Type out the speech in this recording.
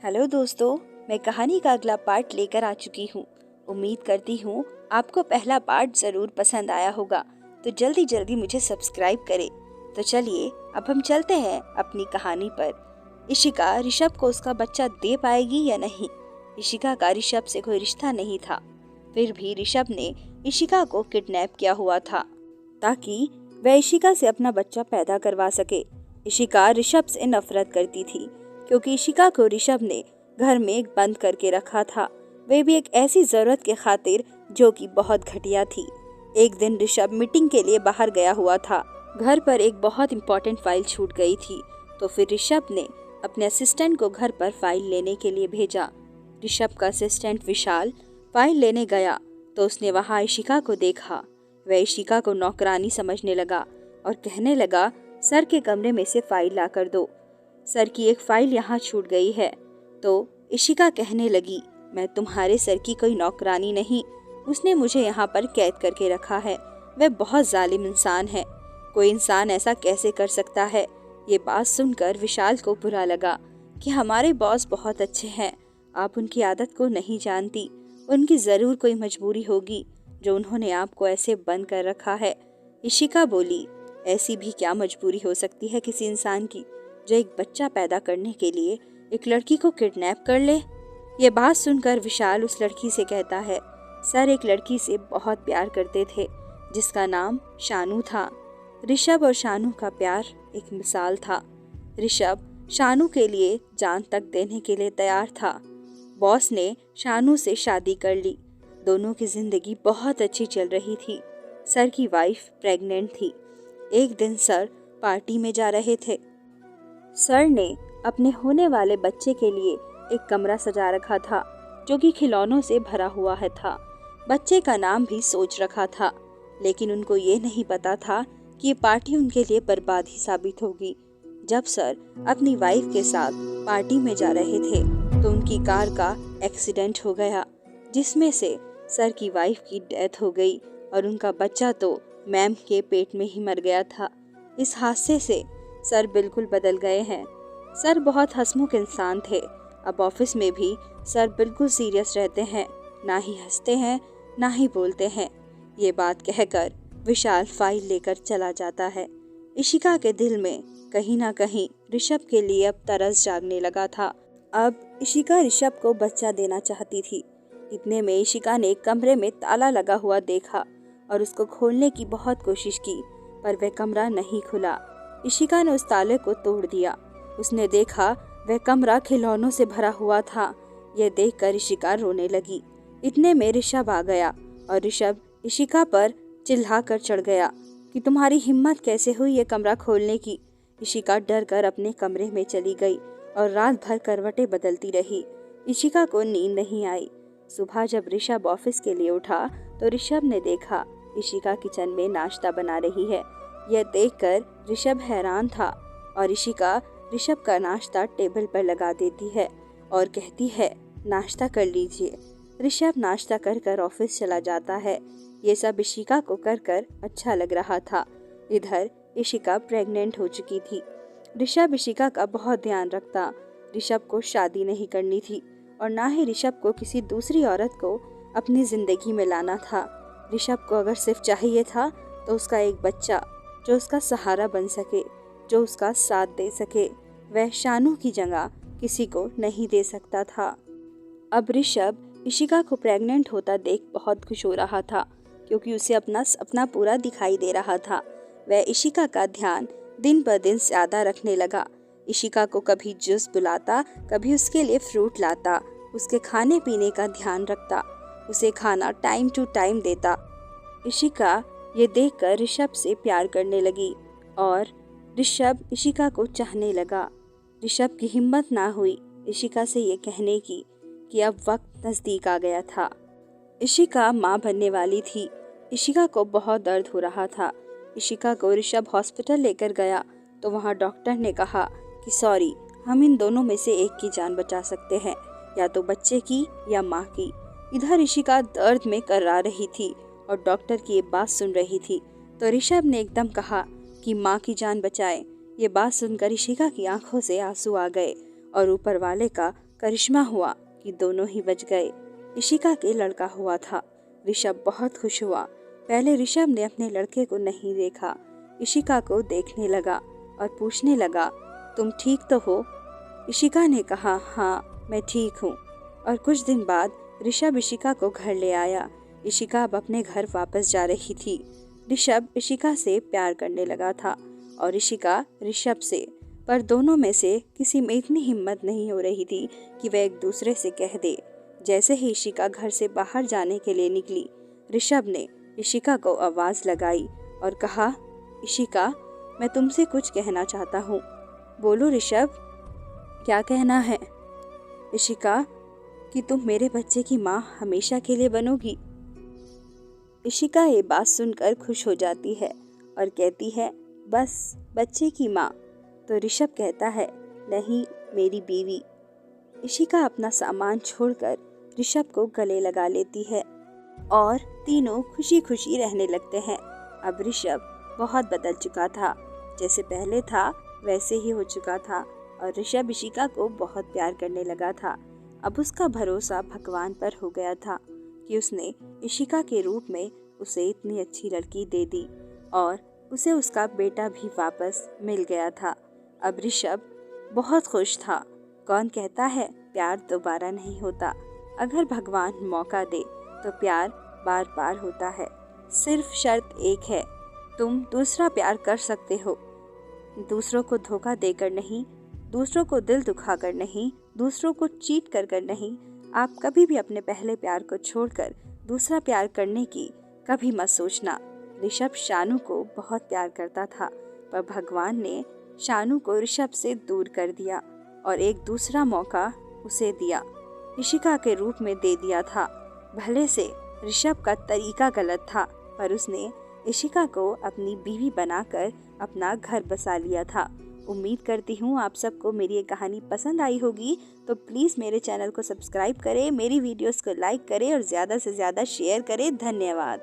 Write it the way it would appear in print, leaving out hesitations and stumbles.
Hello दोस्तों, मैं कहानी का अगला पार्ट लेकर आ चुकी हूँ। उम्मीद करती हूँ आपको पहला पार्ट ज़रूर पसंद आया होगा, तो जल्दी जल्दी मुझे सब्सक्राइब करें। तो चलिए अब हम चलते हैं अपनी कहानी पर। इशिका ऋषभ को उसका बच्चा दे पाएगी या नहीं। इशिका का ऋषभ से कोई रिश्ता नहीं था, फिर भी ऋषभ ने इशिका को किडनैप किया हुआ था ताकि वह इशिका से अपना बच्चा पैदा करवा सके। इशिका ऋषभ से नफरत करती थी क्योंकि इशिका को ऋषभ ने घर में बंद करके रखा था, वे भी एक ऐसी जरूरत के खातिर जो कि बहुत घटिया थी। एक दिन ऋषभ मीटिंग के लिए बाहर गया हुआ था। घर पर एक बहुत इम्पोर्टेंट फाइल छूट गई थी, तो फिर ऋषभ ने अपने असिस्टेंट को घर पर फाइल लेने के लिए भेजा। ऋषभ का असिस्टेंट विशाल फाइल लेने गया तो उसने वहाँ इशिका को देखा। वह इशिका को नौकरानी समझने लगा और कहने लगा, सर के कमरे में से फाइल ला कर दो, सर की एक फाइल यहाँ छूट गई है। तो इशिका कहने लगी, मैं तुम्हारे सर की कोई नौकरानी नहीं, उसने मुझे यहाँ पर कैद करके रखा है। वह बहुत जालिम इंसान है, कोई इंसान ऐसा कैसे कर सकता है। ये बात सुनकर विशाल को बुरा लगा कि हमारे बॉस बहुत अच्छे हैं, आप उनकी आदत को नहीं जानती, उनकी ज़रूर कोई मजबूरी होगी जो उन्होंने आपको ऐसे बंद कर रखा है। इशिका बोली, ऐसी भी क्या मजबूरी हो सकती है किसी इंसान की जो एक बच्चा पैदा करने के लिए एक लड़की को किडनैप कर ले। ये बात सुनकर विशाल उस लड़की से कहता है, सर एक लड़की से बहुत प्यार करते थे जिसका नाम शानू था। ऋषभ और शानू का प्यार एक मिसाल था। ऋषभ शानू के लिए जान तक देने के लिए तैयार था। बॉस ने शानू से शादी कर ली। दोनों की जिंदगी बहुत अच्छी चल रही थी। सर की वाइफ प्रेग्नेंट थी। एक दिन सर पार्टी में जा रहे थे। सर ने अपने होने वाले बच्चे के लिए एक कमरा सजा रखा था जो कि खिलौनों से भरा हुआ है था। बच्चे का नाम भी सोच रखा था, लेकिन उनको ये नहीं पता था कि ये पार्टी उनके लिए बर्बाद ही साबित होगी। जब सर अपनी वाइफ के साथ पार्टी में जा रहे थे तो उनकी कार का एक्सीडेंट हो गया, जिसमें से सर की वाइफ की डेथ हो गई और उनका बच्चा तो मैम के पेट में ही मर गया था। इस हादसे से सर बिल्कुल बदल गए हैं। सर बहुत हंसमुख इंसान थे। अब ऑफिस में भी सर बिल्कुल सीरियस रहते हैं, ना ही हंसते हैं ना ही बोलते हैं। ये बात कहकर विशाल फाइल लेकर चला जाता है। इशिका के दिल में कहीं ना कहीं ऋषभ के लिए अब तरस जागने लगा था। अब इशिका ऋषभ को बच्चा देना चाहती थी। इतने में इशिका ने कमरे में ताला लगा हुआ देखा और उसको खोलने की बहुत कोशिश की, पर वह कमरा नहीं खुला। इशिका ने उस ताले को तोड़ दिया। उसने देखा वह कमरा खिलौनों से भरा हुआ था। यह देखकर इशिका रोने लगी। इतने में ऋषभ आ गया और ऋषभ इशिका पर चिल्ला कर चढ़ गया कि तुम्हारी हिम्मत कैसे हुई ये कमरा खोलने की। इशिका डर कर अपने कमरे में चली गई और रात भर करवटें बदलती रही। इशिका को नींद नहीं आई। सुबह जब ऋषभ ऑफिस के लिए उठा तो ऋषभ ने देखा इशिका किचन में नाश्ता बना रही है। यह देखकर ऋषभ हैरान था और इशिका ऋषभ का नाश्ता टेबल पर लगा देती है और कहती है, नाश्ता कर लीजिए। ऋषभ नाश्ता कर कर ऑफिस चला जाता है। ये सब इशिका को कर कर अच्छा लग रहा था। इधर इशिका प्रेग्नेंट हो चुकी थी। ऋषभ इशिका का बहुत ध्यान रखता। ऋषभ को शादी नहीं करनी थी और ना ही ऋषभ को किसी दूसरी औरत को अपनी जिंदगी में लाना था। ऋषभ को अगर सिर्फ चाहिए था तो उसका एक बच्चा जो उसका सहारा बन सके, जो उसका साथ दे सके। वह शानू की जगह किसी को नहीं दे सकता था। अब ऋषभ इशिका को प्रेग्नेंट होता देख बहुत खुश हो रहा था, क्योंकि उसे अपना सपना पूरा दिखाई दे रहा था। वह इशिका का ध्यान दिन पर दिन ज्यादा रखने लगा। इशिका को कभी जूस बुलाता, कभी उसके लिए फ्रूट लाता, उसके खाने पीने का ध्यान रखता, उसे खाना टाइम टू टाइम देता। इशिका ये देखकर ऋषभ से प्यार करने लगी और ऋषभ इशिका को चाहने लगा। ऋषभ की हिम्मत ना हुई इशिका से ये कहने की कि अब वक्त नज़दीक आ गया था। इशिका माँ बनने वाली थी। इशिका को बहुत दर्द हो रहा था। इशिका को ऋषभ हॉस्पिटल लेकर गया तो वहाँ डॉक्टर ने कहा कि सॉरी, हम इन दोनों में से एक की जान बचा सकते हैं, या तो बच्चे की या माँ की। इधर इशिका दर्द में कर्रा रही थी और डॉक्टर की ये बात सुन रही थी, तो ऋषभ ने एकदम कहा कि माँ की जान बचाएं। ये बात सुनकर इशिका की आंखों से आंसू आ गए और ऊपर वाले का करिश्मा हुआ कि दोनों ही बच गए। इशिका के लड़का हुआ था। ऋषभ बहुत खुश हुआ। पहले ऋषभ ने अपने लड़के को नहीं देखा। इशिका को देखने लगा और पूछने लगा, तुम ठीक तो हो? इशिका ने कहा, हाँ मैं ठीक हूँ। और कुछ दिन बाद ऋषभ इशिका को घर ले आया। इशिका अब अपने घर वापस जा रही थी। ऋषभ इशिका से प्यार करने लगा था और इशिका ऋषभ से, पर दोनों में से किसी में इतनी हिम्मत नहीं हो रही थी कि वह एक दूसरे से कह दे। जैसे ही इशिका घर से बाहर जाने के लिए निकली, ऋषभ ने इशिका को आवाज लगाई और कहा, इशिका मैं तुमसे कुछ कहना चाहता हूँ। बोलो ऋषभ, क्या कहना है? इशिका, कि तुम मेरे बच्चे की माँ हमेशा के लिए बनोगी। इशिका ये बात सुनकर खुश हो जाती है और कहती है, बस बच्चे की माँ? तो ऋषभ कहता है, नहीं, मेरी बीवी। इशिका अपना सामान छोड़कर ऋषभ को गले लगा लेती है और तीनों खुशी खुशी रहने लगते हैं। अब ऋषभ बहुत बदल चुका था। जैसे पहले था वैसे ही हो चुका था और ऋषभ इशिका को बहुत प्यार करने लगा था। अब उसका भरोसा भगवान पर हो गया था कि उसने इशिका के रूप में उसे इतनी अच्छी लड़की दे दी और उसे उसका बेटा भी वापस मिल गया था। अब ऋषभ बहुत खुश था। कौन कहता है प्यार दोबारा नहीं होता? अगर भगवान मौका दे तो प्यार बार बार होता है। सिर्फ शर्त एक है, तुम दूसरा प्यार कर सकते हो, दूसरों को धोखा देकर नहीं, दूसरों को दिल दुखाकर नहीं, दूसरों को चीट कर नहीं। आप कभी भी अपने पहले प्यार को छोड़कर दूसरा प्यार करने की कभी मत सोचना। ऋषभ शानू को बहुत प्यार करता था, पर भगवान ने शानू को ऋषभ से दूर कर दिया और एक दूसरा मौका उसे दिया, इशिका के रूप में दे दिया था। भले से ऋषभ का तरीका गलत था, पर उसने इशिका को अपनी बीवी बनाकर अपना घर बसा लिया था। उम्मीद करती हूँ आप सबको मेरी ये कहानी पसंद आई होगी, तो प्लीज़ मेरे चैनल को सब्सक्राइब करें, मेरी वीडियोस को लाइक करें और ज़्यादा से ज़्यादा शेयर करें। धन्यवाद।